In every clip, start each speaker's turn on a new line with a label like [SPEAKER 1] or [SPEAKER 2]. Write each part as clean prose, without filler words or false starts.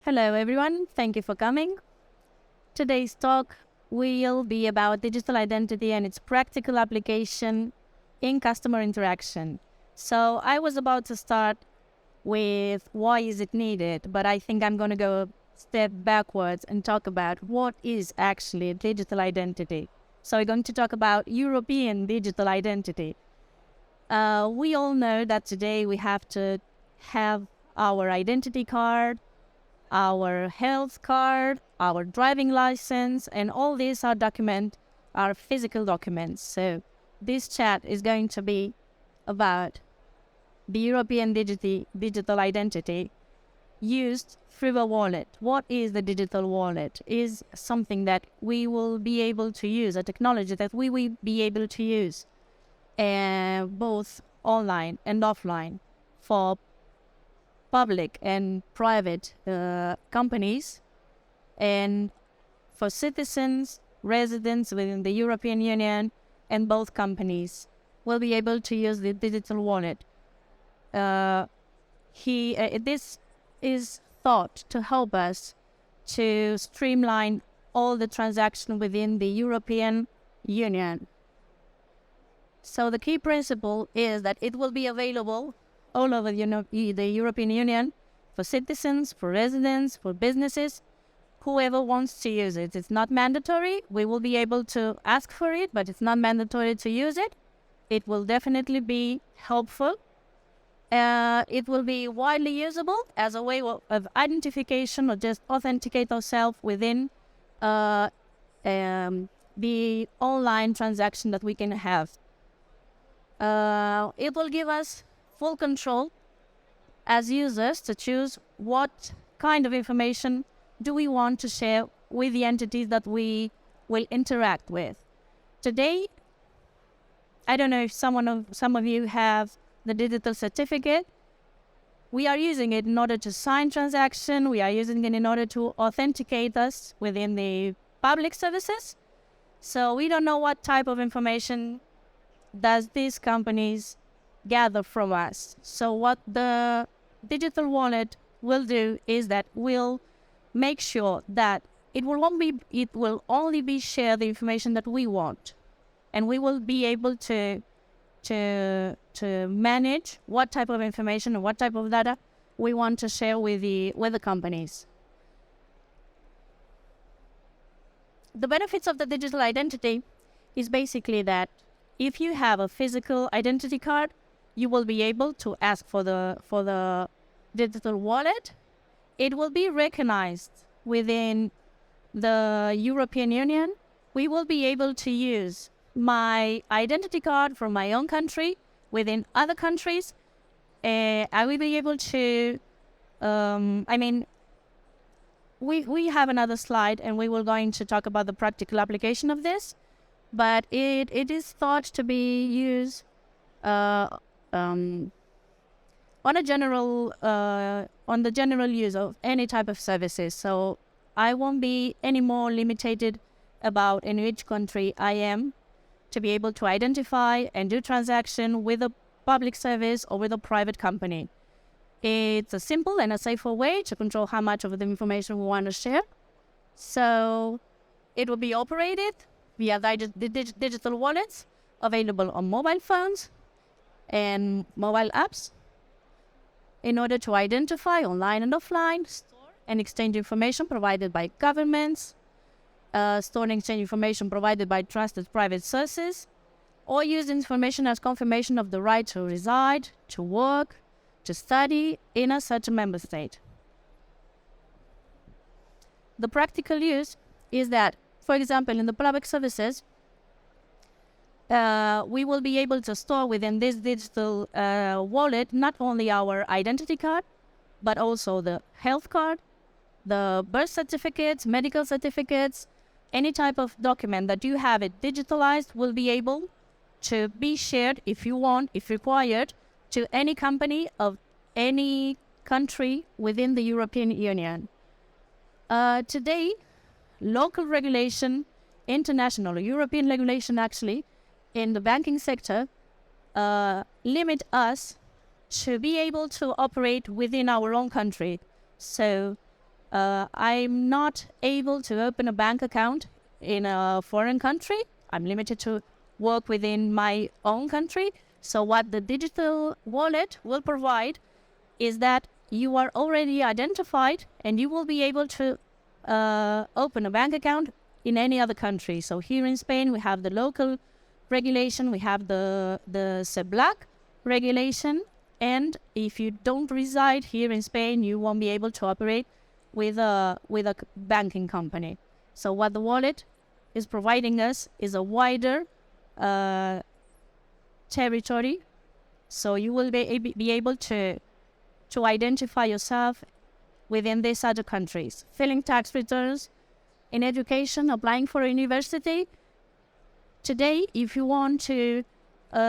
[SPEAKER 1] Hello everyone, thank you for coming. Today's talk will be about digital identity and its practical application in customer interaction. So I was about to start with why is it needed, but I think I'm going to go a step backwards and talk about what is actually digital identity. So we're going to talk about European digital identity. We all know that today we have to have our identity card, our health card, our driving license, and all these are physical documents. So this chat is going to be about the European digital identity used through a wallet. What is the digital wallet? Is something that we will be able to use, a technology that we will be able to use both online and offline for public and private companies, and for citizens, residents within the European Union, and both companies will be able to use the digital wallet. This is thought to help us to streamline all the transactions within the European Union. So the key principle is that it will be available all over the European Union for citizens, for residents, for businesses, whoever wants to use it. It's not mandatory. We will be able to ask for it, but it's not mandatory to use it. It will definitely be helpful. It will be widely usable as a way of identification or just authenticate ourselves within the online transaction that we can have. It will give us full control as users to choose what kind of information do we want to share with the entities that we will interact with. Today, I don't know if some of you have the digital certificate. We are using it in order to sign transaction. We are using it in order to authenticate us within the public services. So we don't know what type of information does these companies gather from us. So what the digital wallet will do is that we'll make sure that it will only be shared the information that we want, and we will be able to manage what type of information and what type of data we want to share with the companies. The benefits of the digital identity is basically that if you have a physical identity card, you will be able to ask for the digital wallet. It will be recognized within the European Union. We will be able to use my identity card from my own country within other countries. I will be able to, we have another slide and we will going to talk about the practical application of this, but it is thought to be used on the general use of any type of services. So I won't be any more limited about in which country I am to be able to identify and do transaction with a public service or with a private company. It's a simple and a safer way to control how much of the information we want to share. So it will be operated via the digital wallets available on mobile phones and mobile apps in order to identify online and offline, store and exchange information provided by governments, store and exchange information provided by trusted private sources, or use information as confirmation of the right to reside, to work, to study in a certain member state. The practical use is that, for example, in the public services, we will be able to store within this digital wallet not only our identity card, but also the health card, the birth certificates, medical certificates, any type of document that you have it digitalized will be able to be shared if you want, if required, to any company of any country within the European Union. Today, local regulation, international or European regulation actually, in the banking sector limit us to be able to operate within our own country. So I'm not able to open a bank account in a foreign country. I'm limited to work within my own country. So what the digital wallet will provide is that you are already identified and you will be able to open a bank account in any other country. So here in Spain, we have the local regulation, we have the CEBLAC regulation, and if you don't reside here in Spain, you won't be able to operate with a banking company. So what the wallet is providing us is a wider territory. So you will be able to identify yourself within these other countries, filing tax returns, in education, applying for a university. Today, if you want to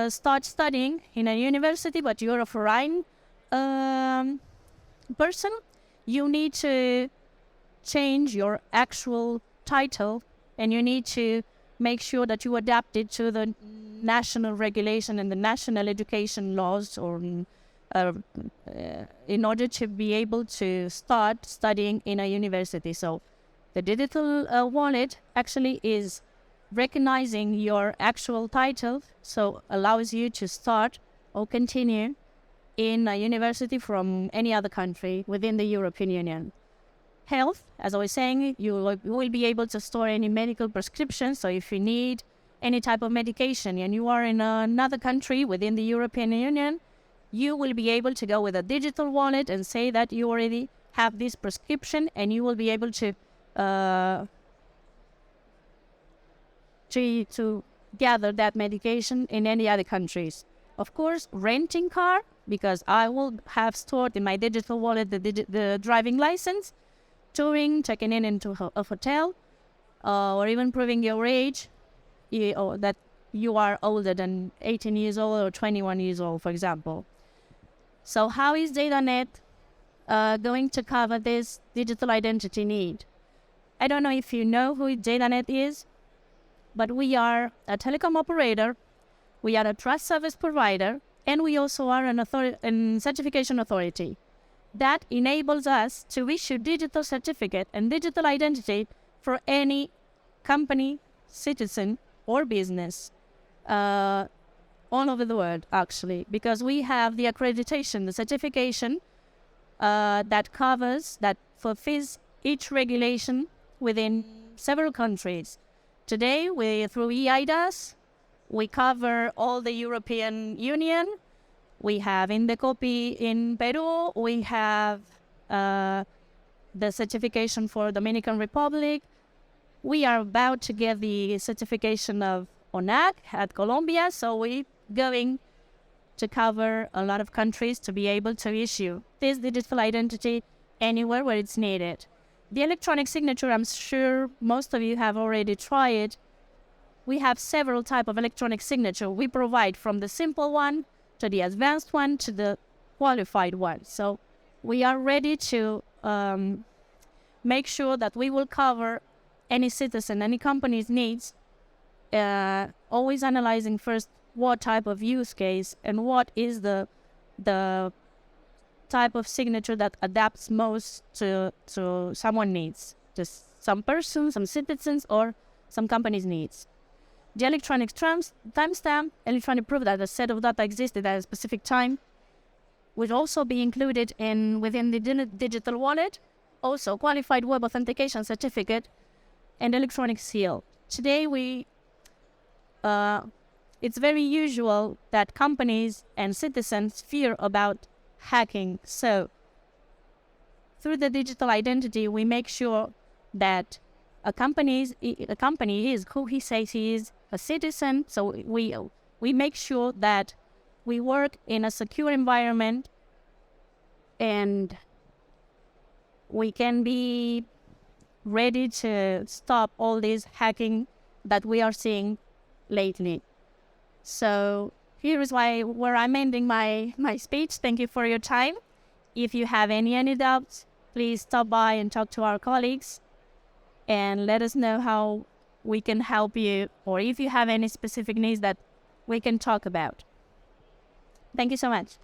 [SPEAKER 1] start studying in a university, but you're a foreign person, you need to change your actual title, and you need to make sure that you adapt it to the national regulation and the national education laws, or in order to be able to start studying in a university. So the digital wallet actually is recognizing your actual title, so allows you to start or continue in a university from any other country within the European Union. Health, as I was saying, you will be able to store any medical prescriptions. So if you need any type of medication and you are in another country within the European Union, you will be able to go with a digital wallet and say that you already have this prescription, and you will be able to gather that medication in any other countries. Of course, renting car, because I will have stored in my digital wallet the driving license, touring, checking in into a hotel, or even proving your age, or that you are older than 18 years old or 21 years old, for example. So how is Lleida.net going to cover this digital identity need? I don't know if you know who Lleida.net is, but we are a telecom operator, we are a trust service provider, and we also are an certification authority. That enables us to issue digital certificate and digital identity for any company, citizen, or business all over the world, actually, because we have the accreditation, the certification that fulfills each regulation within several countries. Today, through EIDAS, we cover all the European Union. We have Indecopi in Peru. We have the certification for Dominican Republic. We are about to get the certification of ONAC at Colombia. So we're going to cover a lot of countries to be able to issue this digital identity anywhere where it's needed. The electronic signature, I'm sure most of you have already tried. We have several types of electronic signature. We provide from the simple one to the advanced one to the qualified one. So we are ready to make sure that we will cover any citizen, any company's needs, always analyzing first what type of use case and what is the type of signature that adapts most to someone needs, just some person, some citizens, or some company's needs. The electronic timestamp, electronic proof that a set of data existed at a specific time, would also be included within the digital wallet. Also, qualified web authentication certificate and electronic seal. Today, it's very usual that companies and citizens fear about hacking. So, through the digital identity, we make sure that a company is who he says he is, a citizen. So we make sure that we work in a secure environment, and we can be ready to stop all this hacking that we are seeing lately. So here is where I'm ending my speech. Thank you for your time. If you have any doubts, please stop by and talk to our colleagues and let us know how we can help you, or if you have any specific needs that we can talk about. Thank you so much.